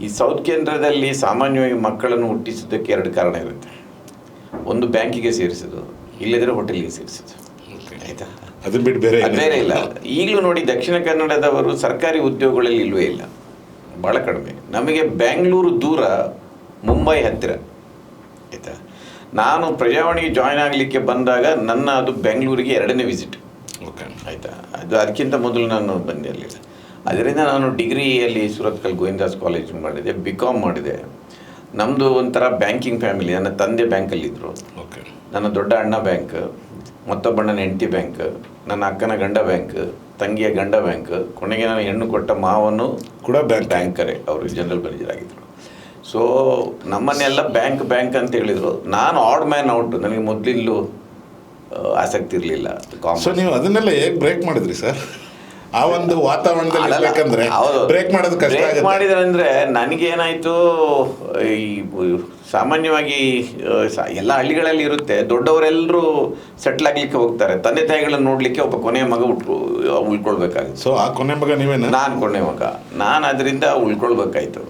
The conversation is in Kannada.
ಈ ಸೌತ್ ಕೇಂದ್ರದಲ್ಲಿ ಸಾಮಾನ್ಯವಾಗಿ ಮಕ್ಕಳನ್ನು ಹುಟ್ಟಿಸೋದಕ್ಕೆ ಎರಡು ಕಾರಣ ಇರುತ್ತೆ. ಒಂದು ಬ್ಯಾಂಕಿಗೆ ಸೇರಿಸೋದು, ಇಲ್ಲದ್ರೆ ಹೋಟೆಲ್ಗೆ ಸೇರಿಸೋದು. ಆಯಿತಾ, ಅದನ್ನ ಬಿಟ್ಟು ಬೇರೆ ಇಲ್ಲ. ಈಗಲೂ ನೋಡಿ, ದಕ್ಷಿಣ ಕನ್ನಡದವರು ಸರ್ಕಾರಿ ಉದ್ಯೋಗಗಳಲ್ಲಿ ಇಲ್ಲವೇ ಇಲ್ಲ, ಭಾಳ ಕಡಿಮೆ. ನಮಗೆ ಬ್ಯಾಂಗ್ಳೂರು ದೂರ, ಮುಂಬೈ ಹತ್ತಿರ. ಆಯಿತಾ, ನಾನು ಪ್ರಜಾವಾಣಿಗೆ ಜಾಯ್ನ್ ಆಗಲಿಕ್ಕೆ ಬಂದಾಗ ಅದು ಬೆಂಗಳೂರಿಗೆ 2ನೇ ವಿಸಿಟ್. ಆಯಿತಾ, ಅದಕ್ಕಿಂತ ಮೊದಲು ನಾನು ಬಂದಿರಲಿಲ್ಲ. ಅದರಿಂದ ನಾನು ಡಿಗ್ರಿಯಲ್ಲಿ ಸುರತ್ಕಲ್ ಗೋವಿಂದಾಸ್ ಕಾಲೇಜ್ ಮಾಡಿದೆ, BCom ಮಾಡಿದೆ. ನಮ್ಮದು ಒಂಥರ ಬ್ಯಾಂಕಿಂಗ್ ಫ್ಯಾಮಿಲಿ. ನನ್ನ ತಂದೆ ಬ್ಯಾಂಕಲ್ಲಿದ್ದರು, ನನ್ನ ದೊಡ್ಡ ಅಣ್ಣ ಬ್ಯಾಂಕ್, ಮತ್ತೊಬ್ಬಣ್ಣನ ಹೆಂಡತಿ ಬ್ಯಾಂಕ್, ನನ್ನ ಅಕ್ಕನ ಗಂಡ ಬ್ಯಾಂಕ್, ತಂಗಿಯ ಗಂಡ ಬ್ಯಾಂಕ್, ಕೊನೆಗೆ ನಾನು ಹೆಣ್ಣು ಕೊಟ್ಟ ಮಾವನು ಕೂಡ ಬ್ಯಾಂಕರೇ, ಅವರು ಜನರಲ್ ಮ್ಯಾನೇಜರ್ ಆಗಿದ್ದರು. ಸೊ ನಮ್ಮನ್ನೆಲ್ಲ ಬ್ಯಾಂಕ್ ಅಂತ ಹೇಳಿದರು. ನಾನು ಆಡ್ ಮ್ಯಾನ್ ಔಟ್, ನನಗೆ ಮೊದಲಿಂದಲೂ ಆಸಕ್ತಿ ಇರಲಿಲ್ಲ. ಸೊ ನೀವು ಅದನ್ನೆಲ್ಲ ಹೇಗೆ ಬ್ರೇಕ್ ಮಾಡಿದ್ರಿ ಸರ್? ಆ ಒಂದು ವಾತಾವರಣದಲ್ಲಿ ಇರಬೇಕಂದ್ರೆ ಬ್ರೇಕ್ ಮಾಡೋದು ಕಷ್ಟ ಆಗುತ್ತೆ. ಮಾಡಿದ್ರೆ ಅಂದರೆ ನನಗೇನಾಯಿತು, ಈ ಸಾಮಾನ್ಯವಾಗಿ ಎಲ್ಲ ಹಳ್ಳಿಗಳಲ್ಲಿ ಇರುತ್ತೆ, ದೊಡ್ಡವರೆಲ್ಲರೂ ಸೆಟ್ಲ್ ಆಗಲಿಕ್ಕೆ ಹೋಗ್ತಾರೆ, ತಂದೆ ತಾಯಿಗಳನ್ನು ನೋಡಲಿಕ್ಕೆ ಒಬ್ಬ ಕೊನೆಯ ಮಗ ಉಳ್ಕೊಳ್ಬೇಕಾಗಿತ್ತು. ಸೊ ಆ ಕೊನೆ ಮಗ ನೀವೇನು? ನಾನು ಕೊನೆ ಮಗ, ನಾನು ಅದರಿಂದ ಉಳ್ಕೊಳ್ಬೇಕಾಯ್ತು.